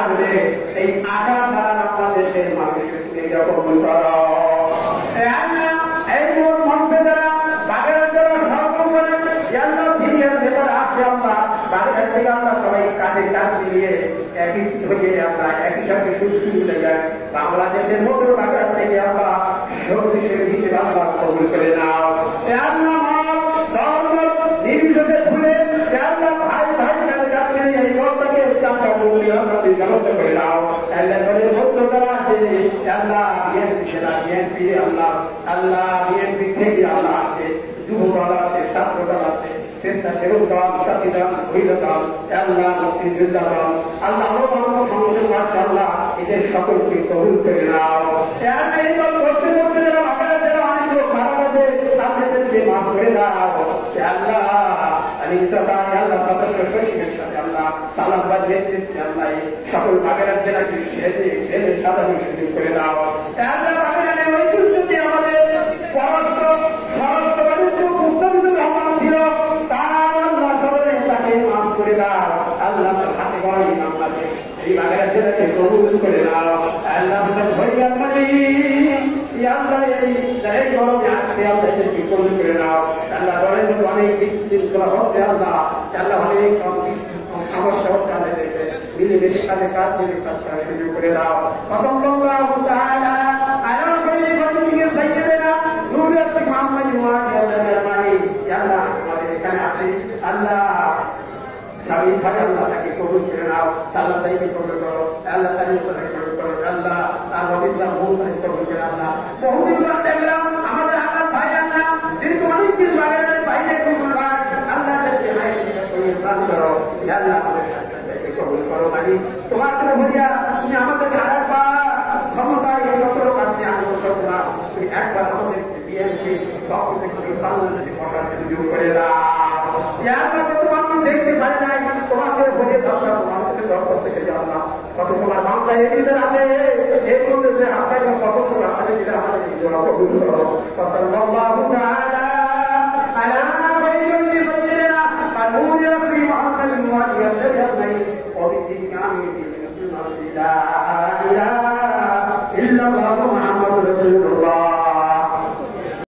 আসবে এই আশা ছাড়া বাংলাদেশের মানুষের তুমি কবুল করো। এই মঞ্চে যারা বাগেরহাট যারা সরকার করেন ভিড়ের ভেতরে আসছে আমরা বাগেরহাট থেকে আমরা সবাই কাঁধে কাঁধ মিলিয়ে একই হয়ে আমরা একই সাথে সুস্থ মিলে যাই। বাংলাদেশের মধ্যে বাগেরহাট থেকে আমরা শক্তি হিসেবে আমরা কবুল করে নাও। নির্বিশেষে ভুলে ভাই ভাই যাচ্ছে এই দলটাকে চাপটা ব্যবস্থা করে দাও। আল্লাহ দলের মধ্যে যারা আছে আল্লাহ বিএনপি সেনা বিএনপি আল্লাহ আল্লাহ বিএনপি থেকে আল্লাহ আছে, যুব দল আছে, ছাত্র দল আছে, স্বেচ্ছাসেবক দল, জাতি দল, মহিলা দল, আল্লাহ মুক্তিযোদ্ধা দল, আল্লাহ সংগঠন আছে আল্লাহ এদের সকলকে কবুল করে নাও। এই দল করতে করতে যারা বাংলা যারা অনেক লোক মারা গেছে তাদেরকে মাফ করে দাও। আল্লাহ আল্লাহ সদস্য সচিবের সাথে আল্লাহ সালামবাদ নেতৃত্বে আল্লাহ সকল বাগেরহাট জেলাকে সেরে সাধারণ সুযোগ করে দাও। আল্লাহ বাগেরহাটের ঐতিহ্য যে আমাদের পরস্পর স্বরাষ্ট্র বাণিজ্য মুস্তাফিজুর রহমান ছিল তার আল্লাহ সদরে তাকে মাফ করে দাও। আল্লাহ হাতে গড়ে বাংলাদেশ এই বাগেরহাট জেলাকে কবুল করে দাও। আল্লাহ ভৈয়া আল্লাহ এই গরমে আসছে আল্লাহ এদেরকে কবুল করে দাও। আল্লাহ দলের মধ্যে অনেক বিশৃঙ্খলা হচ্ছে আল্লাহ আল্লাহ অনেক সমস্যা হচ্ছে আল্লাহ মিলেমিশে কাজে কাজ মিলে কাজ করার সুযোগ করে দাও। এখানে আসে আল্লাহ স্বামী ভাই আল্লাহ তাকে কবুল করে নাও। আল্লাহ তাইকে কবুল করো, আল্লাহ তাই কবুল করো, আল্লাহ তার অভিজ্ঞতা বহু কবুল করে আল্লাহ বহুদিন দেখলাম আমাদের আল্লাহ ভাই আল্লাহ যেহেতু অনেকদিন বাগেরহাটের বাইরে কবুল ভাই আল্লাহ করো আল্লাহ আমাদের সাথে কবুল করো। মানে তোমার কোনো ভরিয়া তুমি আমাদেরকে আরেকবার ক্ষমতায় যত কাছে আনন্দ করো তুমি একবার আমাদের বিএনপি পক্ষ থেকে বাংলাদেশে বসার সুযোগ করে দাও। দেখতে পারি নাই তোমাকে বলে মানুষের দরকার থেকে জানলাম কত তোমার বাংলায় এদিনের আছে এই মধ্যে আপনার কত তোমার হাতে দিলে আমাদের কবুল করো। সাল্লাল্লাহু তাআলা আলা সাইয়্যিদিনা ওয়া নূরি রাসূলি মুহাম্মাদিন ওয়া আলিহি ওয়া সাহবিহি ওয়া বিহি আমিন।